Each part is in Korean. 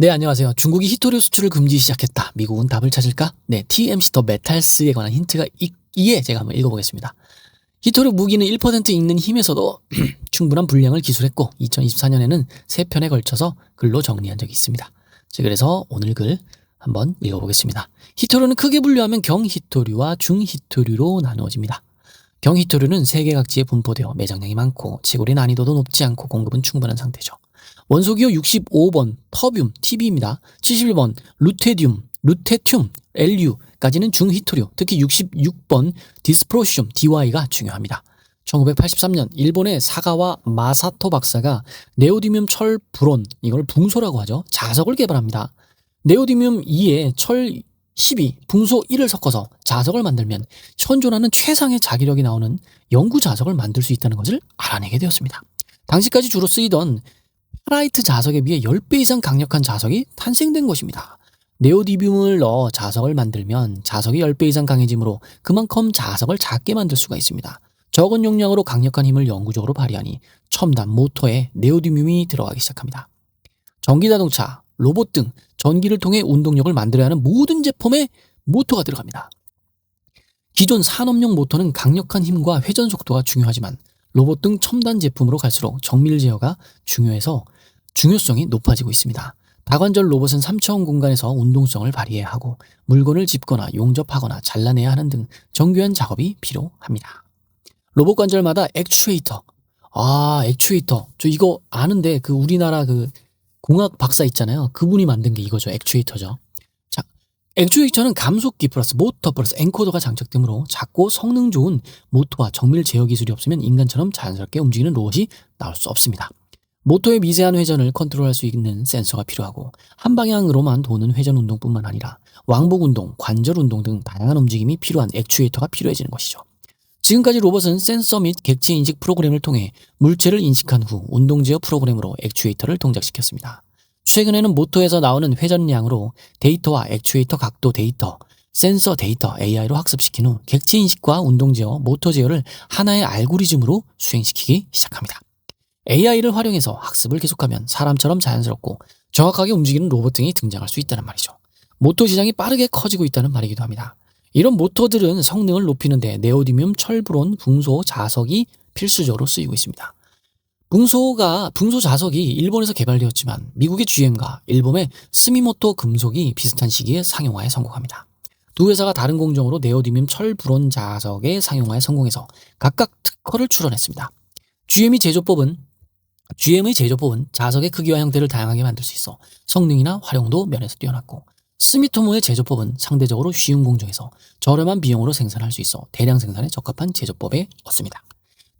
네, 안녕하세요. 중국이 히토류 수출을 금지 시작했다. 미국은 답을 찾을까? 네, TMC 더 메탈스에 관한 힌트가 있기에 제가 한번 읽어보겠습니다. 히토류 무기는 1% 읽는 힘에서도 충분한 분량을 기술했고 2024년에는 3편에 걸쳐서 글로 정리한 적이 있습니다. 그래서 오늘 글 한번 읽어보겠습니다. 히토류는 크게 분류하면 경히토류와 중히토류로 나누어집니다. 경히토류는 세계 각지에 분포되어 매장량이 많고 채굴의 난이도도 높지 않고 공급은 충분한 상태죠. 원소기호 65번 터뷴, TB입니다. 71번 루테튬, LU까지는 중히토류, 특히 66번 디스프로시움, DY가 중요합니다. 1983년 일본의 사가와 마사토 박사가 네오디뮴 철 불온, 이걸 붕소라고 하죠. 자석을 개발합니다. 네오디뮴 2에 철 12, 붕소 1을 섞어서 자석을 만들면 현존하는 최상의 자기력이 나오는 영구 자석을 만들 수 있다는 것을 알아내게 되었습니다. 당시까지 주로 쓰이던 페라이트 자석에 비해 10배 이상 강력한 자석이 탄생된 것입니다. 네오디뮴을 넣어 자석을 만들면 자석이 10배 이상 강해지므로 그만큼 자석을 작게 만들 수가 있습니다. 적은 용량으로 강력한 힘을 영구적으로 발휘하니 첨단 모터에 네오디뮴이 들어가기 시작합니다. 전기자동차, 로봇 등 전기를 통해 운동력을 만들어야 하는 모든 제품에 모터가 들어갑니다. 기존 산업용 모터는 강력한 힘과 회전 속도가 중요하지만 로봇 등 첨단 제품으로 갈수록 정밀 제어가 중요성이 높아지고 있습니다. 다관절 로봇은 3차원 공간에서 운동성을 발휘해야 하고 물건을 짚거나 용접하거나 잘라내야 하는 등 정교한 작업이 필요합니다. 로봇 관절마다 액추에이터. 액추에이터. 저 이거 아는데 우리나라 공학 박사 있잖아요. 그분이 만든 게 이거죠. 액추에이터죠. 자, 액추에이터는 감속기 플러스 모터 플러스 엔코더가 장착되므로 작고 성능 좋은 모터와 정밀 제어 기술이 없으면 인간처럼 자연스럽게 움직이는 로봇이 나올 수 없습니다. 모터의 미세한 회전을 컨트롤할 수 있는 센서가 필요하고 한 방향으로만 도는 회전 운동뿐만 아니라 왕복 운동, 관절 운동 등 다양한 움직임이 필요한 액추에이터가 필요해지는 것이죠. 지금까지 로봇은 센서 및 객체 인식 프로그램을 통해 물체를 인식한 후 운동 제어 프로그램으로 액추에이터를 동작시켰습니다. 최근에는 모터에서 나오는 회전량으로 데이터와 액추에이터 각도 데이터, 센서 데이터 AI로 학습시킨 후 객체 인식과 운동 제어, 모터 제어를 하나의 알고리즘으로 수행시키기 시작합니다. AI를 활용해서 학습을 계속하면 사람처럼 자연스럽고 정확하게 움직이는 로봇 등이 등장할 수 있다는 말이죠. 모터 시장이 빠르게 커지고 있다는 말이기도 합니다. 이런 모터들은 성능을 높이는 데 네오디뮴, 철불온, 붕소, 자석이 필수적으로 쓰이고 있습니다. 붕소 자석이 일본에서 개발되었지만 미국의 GM과 일본의 스미모토 금속이 비슷한 시기에 상용화에 성공합니다. 두 회사가 다른 공정으로 네오디뮴, 철불온 자석의 상용화에 성공해서 각각 특허를 출원했습니다. GM의 제조법은 자석의 크기와 형태를 다양하게 만들 수 있어 성능이나 활용도 면에서 뛰어났고 스미토모의 제조법은 상대적으로 쉬운 공정에서 저렴한 비용으로 생산할 수 있어 대량 생산에 적합한 제조법에 얻습니다.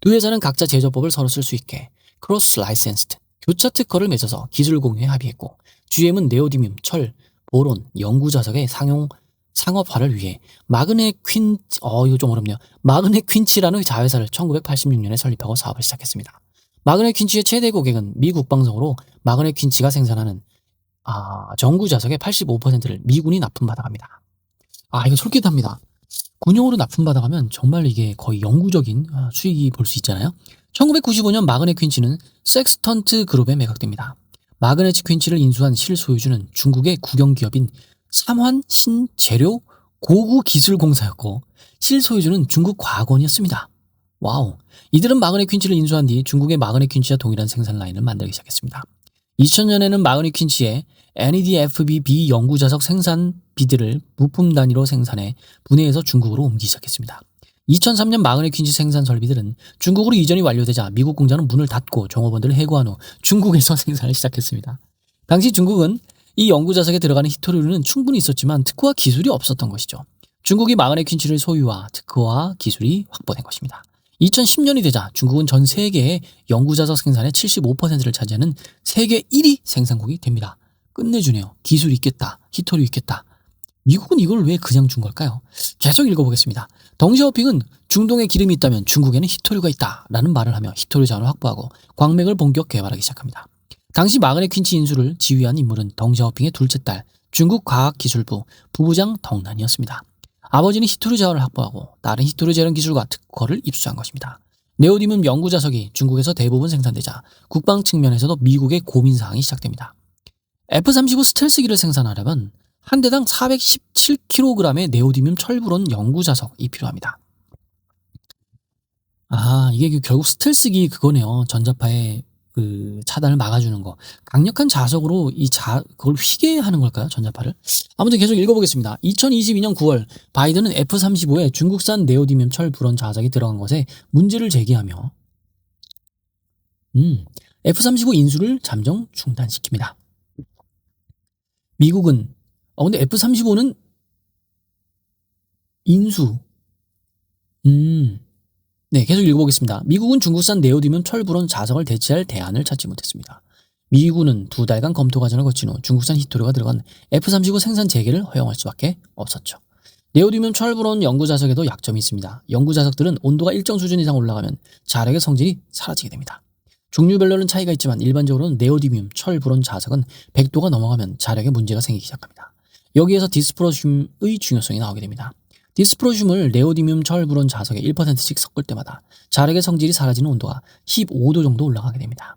두 회사는 각자 제조법을 서로 쓸 수 있게 크로스 라이센스드 교차 특허를 맺어서 기술 공유에 합의했고 GM은 네오디뮴, 철, 보론, 영구 자석의 상업화를 위해 마그네 퀸치라는 자회사를 1986년에 설립하고 사업을 시작했습니다. 마그네 퀸치의 최대 고객은 미 국방성으로 마그네 퀸치가 생산하는 정구 자석의 85%를 미군이 납품받아갑니다. 이거 솔깃합니다. 군용으로 납품받아가면 정말 이게 거의 영구적인 수익이 볼 수 있잖아요. 1995년 마그네 퀸치는 섹스턴트 그룹에 매각됩니다. 마그네 퀸치를 인수한 실소유주는 중국의 국영기업인 삼환 신재료 고구기술공사였고 실소유주는 중국 과학원이었습니다. 와우. 이들은 마그네 퀸치를 인수한 뒤 중국의 마그네 퀸치와 동일한 생산 라인을 만들기 시작했습니다. 2000년에는 마그네 퀸치의 NEDFB 연구 자석 생산 비드를 부품 단위로 생산해 분해해서 중국으로 옮기기 시작했습니다. 2003년 마그네 퀸치 생산 설비들은 중국으로 이전이 완료되자 미국 공장은 문을 닫고 종업원들을 해고한 후 중국에서 생산을 시작했습니다. 당시 중국은 이 연구 자석에 들어가는 히토류는 충분히 있었지만 특허와 기술이 없었던 것이죠. 중국이 마그네 퀸치를 소유화, 특허와 기술이 확보된 것입니다. 2010년이 되자 중국은 전 세계의 연구 자석 생산의 75%를 차지하는 세계 1위 생산국이 됩니다. 끝내주네요. 기술이 있겠다. 히토류 있겠다. 미국은 이걸 왜 그냥 준 걸까요? 계속 읽어보겠습니다. 덩시아오핑은 중동에 기름이 있다면 중국에는 히토류가 있다 라는 말을 하며 히토류 자원을 확보하고 광맥을 본격 개발하기 시작합니다. 당시 마그네 퀸치 인수를 지휘한 인물은 덩시아오핑의 둘째 딸 중국 과학기술부 부부장 덩난이었습니다. 아버지는 히토류 자원을 확보하고 딸은 히토류 재련 기술과 특허를 입수한 것입니다. 네오디뮴 연구 자석이 중국에서 대부분 생산되자 국방 측면에서도 미국의 고민사항이 시작됩니다. F-35 스텔스기를 생산하려면 한 대당 417kg의 네오디뮴 철불원 연구 자석이 필요합니다. 아, 이게 결국 스텔스기 그거네요. 전자파의 그 차단을 막아주는 거. 강력한 자석으로 그걸 휘게 하는 걸까요? 전자파를? 아무튼 계속 읽어보겠습니다. 2022년 9월 바이든은 F-35에 중국산 네오디뮴 철불원 자석이 들어간 것에 문제를 제기하며 F-35 인수를 잠정 중단시킵니다. 미국은 근데 F-35는 인수 네, 계속 읽어보겠습니다. 미국은 중국산 네오디뮴 철불원 자석을 대체할 대안을 찾지 못했습니다. 미군은 2달간 검토 과정을 거친 후 중국산 히토류가 들어간 F-35 생산 재개를 허용할 수밖에 없었죠. 네오디뮴 철불원 연구 자석에도 약점이 있습니다. 연구 자석들은 온도가 일정 수준 이상 올라가면 자력의 성질이 사라지게 됩니다. 종류별로는 차이가 있지만 일반적으로는 네오디뮴 철불원 자석은 100도가 넘어가면 자력에 문제가 생기기 시작합니다. 여기에서 디스프로슘의 중요성이 나오게 됩니다. 디스프로슘을 네오디뮴 철불원 자석에 1%씩 섞을 때마다 자력의 성질이 사라지는 온도가 15도 정도 올라가게 됩니다.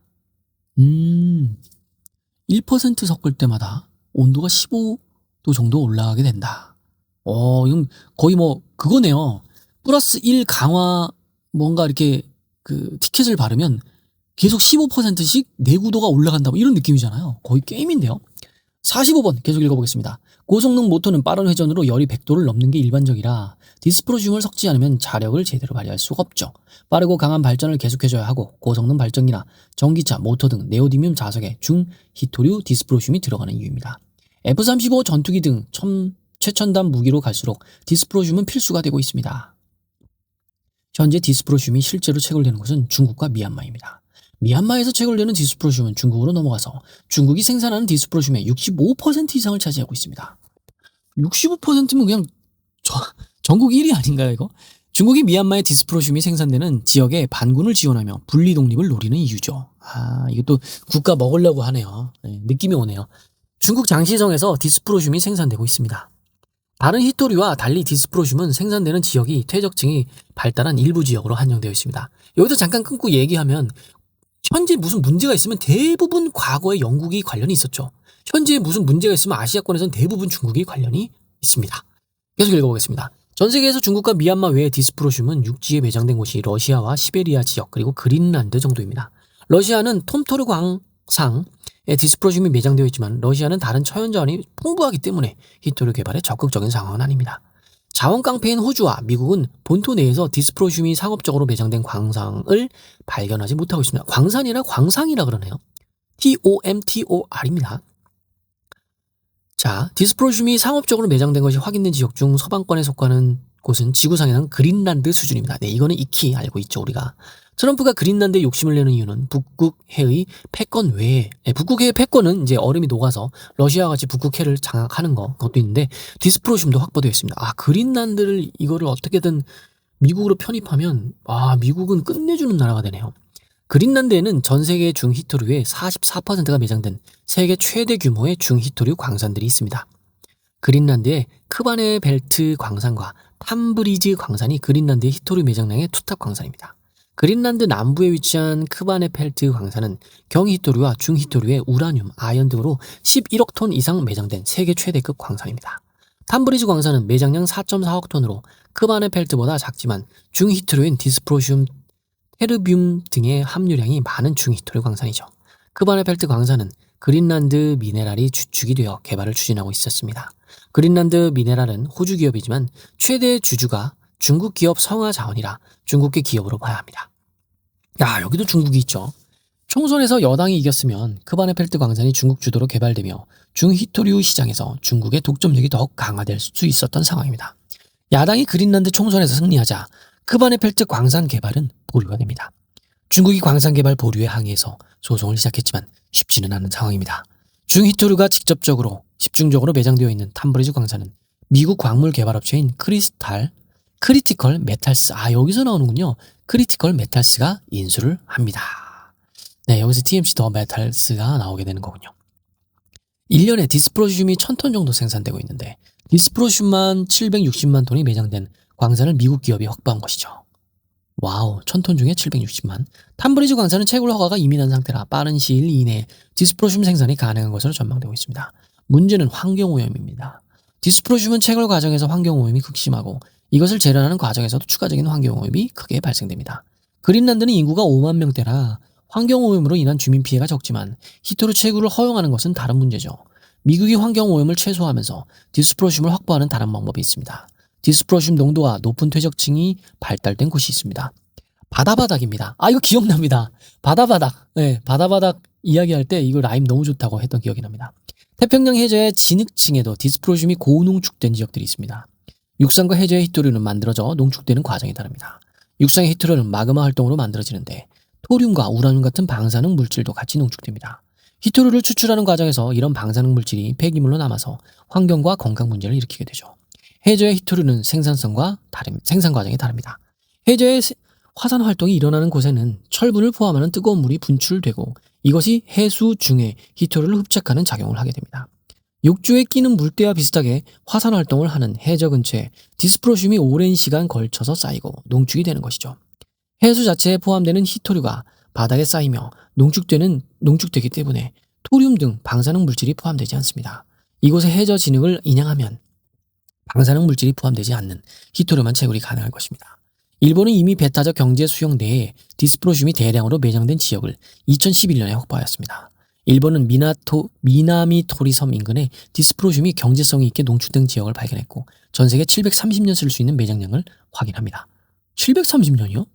1% 섞을 때마다 온도가 15도 정도 올라가게 된다. 이건 거의 그거네요. 플러스 1 강화 뭔가 이렇게 그 티켓을 바르면 계속 15%씩 내구도가 올라간다. 이런 느낌이잖아요. 거의 게임인데요. 45번 계속 읽어보겠습니다. 고성능 모터는 빠른 회전으로 열이 100도를 넘는 게 일반적이라 디스프로슘을 섞지 않으면 자력을 제대로 발휘할 수가 없죠. 빠르고 강한 발전을 계속해줘야 하고 고성능 발전기나 전기차, 모터 등 네오디뮴 자석에 중히토류 디스프로슘이 들어가는 이유입니다. F-35 전투기 등 최첨단 무기로 갈수록 디스프로슘은 필수가 되고 있습니다. 현재 디스프로슘이 실제로 채굴되는 곳은 중국과 미얀마입니다. 미얀마에서 채굴되는 디스프로슘은 중국으로 넘어가서 중국이 생산하는 디스프로슘의 65% 이상을 차지하고 있습니다. 65%면 그냥 전국 1위 아닌가요, 이거? 중국이 미얀마의 디스프로슘이 생산되는 지역에 반군을 지원하며 분리 독립을 노리는 이유죠. 이것도 국가 먹으려고 하네요. 네, 느낌이 오네요. 중국 장시성에서 디스프로슘이 생산되고 있습니다. 다른 히토류와 달리 디스프로슘은 생산되는 지역이 퇴적층이 발달한 일부 지역으로 한정되어 있습니다. 여기서 잠깐 끊고 얘기하면 현재 무슨 문제가 있으면 대부분 과거에 영국이 관련이 있었죠. 현재 무슨 문제가 있으면 아시아권에서는 대부분 중국이 관련이 있습니다. 계속 읽어보겠습니다. 전 세계에서 중국과 미얀마 외의 디스프로슘은 육지에 매장된 곳이 러시아와 시베리아 지역 그리고 그린란드 정도입니다. 러시아는 톰토르 광상에 디스프로슘이 매장되어 있지만 러시아는 다른 천연자원이 풍부하기 때문에 히토류 개발에 적극적인 상황은 아닙니다. 자원 깡패인 호주와 미국은 본토 내에서 디스프로슘이 상업적으로 매장된 광산을 발견하지 못하고 있습니다. 광산이라 광상이라 그러네요. TOMTOR입니다. 자, 디스프로슘이 상업적으로 매장된 것이 확인된 지역 중 서방권에 속하는 곳은 지구상에는 그린란드 수준입니다. 네, 이거는 익히 알고 있죠, 우리가. 트럼프가 그린란드에 욕심을 내는 이유는 북극해의 패권 외에, 북극해의 패권은 이제 얼음이 녹아서 러시아와 같이 북극해를 장악하는 그것도 있는데 디스프로슘도 확보되어 있습니다. 그린란드를 이거를 어떻게든 미국으로 편입하면 미국은 끝내주는 나라가 되네요. 그린란드에는 전 세계 중히토류의 44%가 매장된 세계 최대 규모의 중히토류 광산들이 있습니다. 그린란드의 크바네 벨트 광산과 탐브리즈 광산이 그린란드의 히토류 매장량의 투탑 광산입니다. 그린란드 남부에 위치한 크바네펠트 광산은 경히토류와 중히토류의 우라늄, 아연 등으로 11억 톤 이상 매장된 세계 최대급 광산입니다. 탐브리즈 광산은 매장량 4.4억 톤으로 크바네펠트보다 작지만 중히토류인 디스프로슘, 테르뷴 등의 함유량이 많은 중히토류 광산이죠. 크바네펠트 광산은 그린란드 미네랄이 주축이 되어 개발을 추진하고 있었습니다. 그린란드 미네랄은 호주 기업이지만 최대 주주가 중국 기업 성화자원이라 중국계 기업으로 봐야 합니다. 여기도 중국이 있죠. 총선에서 여당이 이겼으면 크바네펠트 광산이 중국 주도로 개발되며 중히토류 시장에서 중국의 독점력이 더욱 강화될 수 있었던 상황입니다. 야당이 그린란드 총선에서 승리하자 크바네펠트 광산 개발은 보류가 됩니다. 중국이 광산 개발 보류에 항의해서 소송을 시작했지만 쉽지는 않은 상황입니다. 중히토류가 직접적으로 집중적으로 매장되어 있는 탐브리즈 광산은 미국 광물 개발업체인 크리티컬 메탈스, 여기서 나오는군요. 크리티컬 메탈스가 인수를 합니다. 네, 여기서 TMC 더 메탈스가 나오게 되는 거군요. 1년에 디스프로슘이 1000톤 정도 생산되고 있는데 디스프로슘만 760만 톤이 매장된 광산을 미국 기업이 확보한 것이죠. 와우, 1000톤 중에 760만. 탐브리지 광산은 채굴 허가가 이미 난 상태라 빠른 시일 이내에 디스프로슘 생산이 가능한 것으로 전망되고 있습니다. 문제는 환경오염입니다. 디스프로슘은 채굴 과정에서 환경오염이 극심하고 이것을 재련하는 과정에서도 추가적인 환경오염이 크게 발생됩니다. 그린란드는 인구가 5만 명대라 환경오염으로 인한 주민 피해가 적지만 히토르 채굴을 허용하는 것은 다른 문제죠. 미국이 환경오염을 최소화하면서 디스프로슘을 확보하는 다른 방법이 있습니다. 디스프로슘 농도가 높은 퇴적층이 발달된 곳이 있습니다. 바다바닥입니다. 이거 기억납니다. 바다바닥. 네, 바다바닥 이야기할 때 이거 라임 너무 좋다고 했던 기억이 납니다. 태평양 해저의 진흙층에도 디스프로슘이 고농축된 지역들이 있습니다. 육상과 해저의 히토류는 만들어져 농축되는 과정이 다릅니다. 육상의 히토류는 마그마 활동으로 만들어지는데 토륨과 우라늄 같은 방사능 물질도 같이 농축됩니다. 히토류를 추출하는 과정에서 이런 방사능 물질이 폐기물로 남아서 환경과 건강 문제를 일으키게 되죠. 해저의 히토류는 생산 과정이 다릅니다. 해저의 화산 활동이 일어나는 곳에는 철분을 포함하는 뜨거운 물이 분출되고 이것이 해수 중에 히토류를 흡착하는 작용을 하게 됩니다. 육주에 끼는 물때와 비슷하게 화산 활동을 하는 해저 근처에 디스프로슘이 오랜 시간 걸쳐서 쌓이고 농축이 되는 것이죠. 해수 자체에 포함되는 히토류가 바닥에 쌓이며 농축되기 때문에 토륨 등 방사능 물질이 포함되지 않습니다. 이곳의 해저 진흙을 인양하면 방사능 물질이 포함되지 않는 히토류만 채굴이 가능할 것입니다. 일본은 이미 배타적 경제 수용 내에 디스프로슘이 대량으로 매장된 지역을 2011년에 확보하였습니다. 일본은 미나미토리 섬 인근에 디스프로슘이 경제성이 있게 농축된 지역을 발견했고 전 세계 730년 쓸 수 있는 매장량을 확인합니다. 730년이요?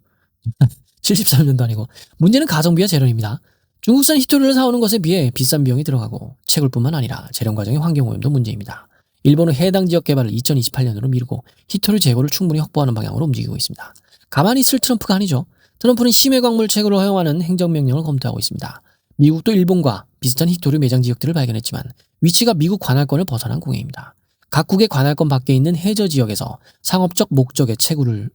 73년도 아니고. 문제는 가성비와 재련입니다. 중국산 히토류를 사오는 것에 비해 비싼 비용이 들어가고 채굴뿐만 아니라 재련 과정의 환경오염도 문제입니다. 일본은 해당 지역 개발을 2028년으로 미루고 히토류 재고를 충분히 확보하는 방향으로 움직이고 있습니다. 가만히 있을 트럼프가 아니죠. 트럼프는 심해 광물 채굴을 허용하는 행정명령을 검토하고 있습니다. 미국도 일본과 비슷한 히토류 매장 지역들을 발견했지만 위치가 미국 관할권을 벗어난 공해입니다. 각국의 관할권 밖에 있는 해저 지역에서 상업적 목적의 채굴은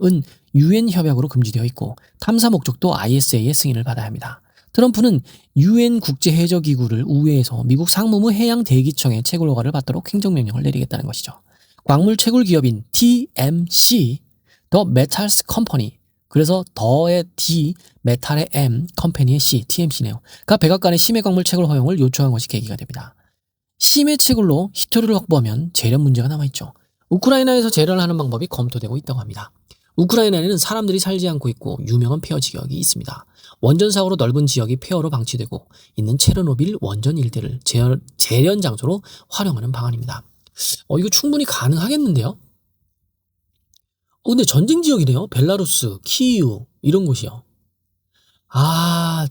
UN 협약으로 금지되어 있고 탐사 목적도 ISA의 승인을 받아야 합니다. 트럼프는 UN 국제해저기구를 우회해서 미국 상무부 해양대기청의 채굴 허가를 받도록 행정명령을 내리겠다는 것이죠. 광물 채굴 기업인 TMC, 더 메탈스 컴퍼니, 그래서 더의 D, 메탈의 M, 컴퍼니의 C, TMC네요. 가 백악관의 심해 광물 채굴 허용을 요청한 것이 계기가 됩니다. 심해 채굴로 히토류를 확보하면 재련 문제가 남아있죠. 우크라이나에서 재련을 하는 방법이 검토되고 있다고 합니다. 우크라이나에는 사람들이 살지 않고 있고 유명한 폐허 지역이 있습니다. 원전 사고로 넓은 지역이 폐허로 방치되고 있는 체르노빌 원전 일대를 재련 장소로 활용하는 방안입니다. 이거 충분히 가능하겠는데요? 근데 전쟁 지역이네요. 벨라루스, 키이우 이런 곳이요.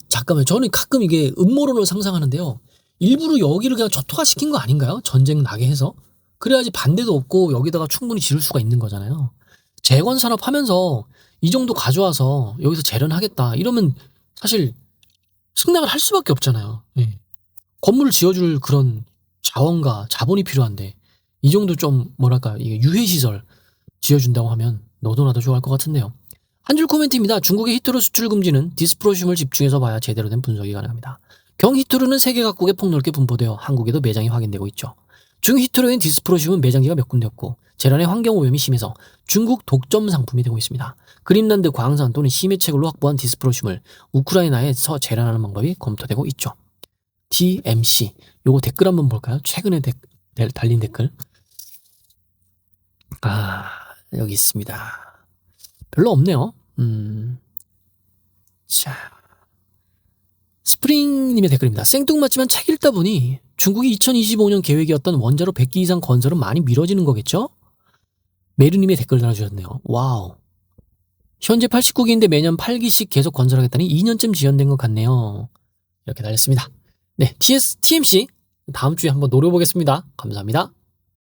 잠깐만요. 저는 가끔 이게 음모론을 상상하는데요. 일부러 여기를 그냥 초토화시킨 거 아닌가요? 전쟁 나게 해서? 그래야지 반대도 없고 여기다가 충분히 지을 수가 있는 거잖아요. 재건 산업 하면서 이 정도 가져와서 여기서 재련하겠다 이러면 사실 승낙을 할 수밖에 없잖아요. 예. 건물을 지어줄 그런 자원과 자본이 필요한데 이 정도 좀 뭐랄까 이게 유해시설 지어준다고 하면 너도 나도 좋아할 것 같은데요. 한 줄 코멘트입니다. 중국의 히토류 수출 금지는 디스프로슘을 집중해서 봐야 제대로 된 분석이 가능합니다. 경히토류는 세계 각국에 폭넓게 분포되어 한국에도 매장이 확인되고 있죠. 중히토류인 디스프로슘은 매장지가 몇 군데 없고 재련의 환경오염이 심해서 중국 독점 상품이 되고 있습니다. 그린란드 광산 또는 심해 채굴로 확보한 디스프로슘을 우크라이나에서 재련하는 방법이 검토되고 있죠. TMC 요거 댓글 한번 볼까요? 최근에 달린 댓글. 여기 있습니다. 별로 없네요. 자, 스프링님의 댓글입니다. 생뚱맞지만 책 읽다 보니 중국이 2025년 계획이었던 원자로 100기 이상 건설은 많이 미뤄지는 거겠죠? 메르님의 댓글 달아주셨네요. 와우. 현재 89기인데 매년 8기씩 계속 건설하겠다니 2년쯤 지연된 것 같네요. 이렇게 달렸습니다. 네, TMC 다음 주에 한번 노려보겠습니다. 감사합니다.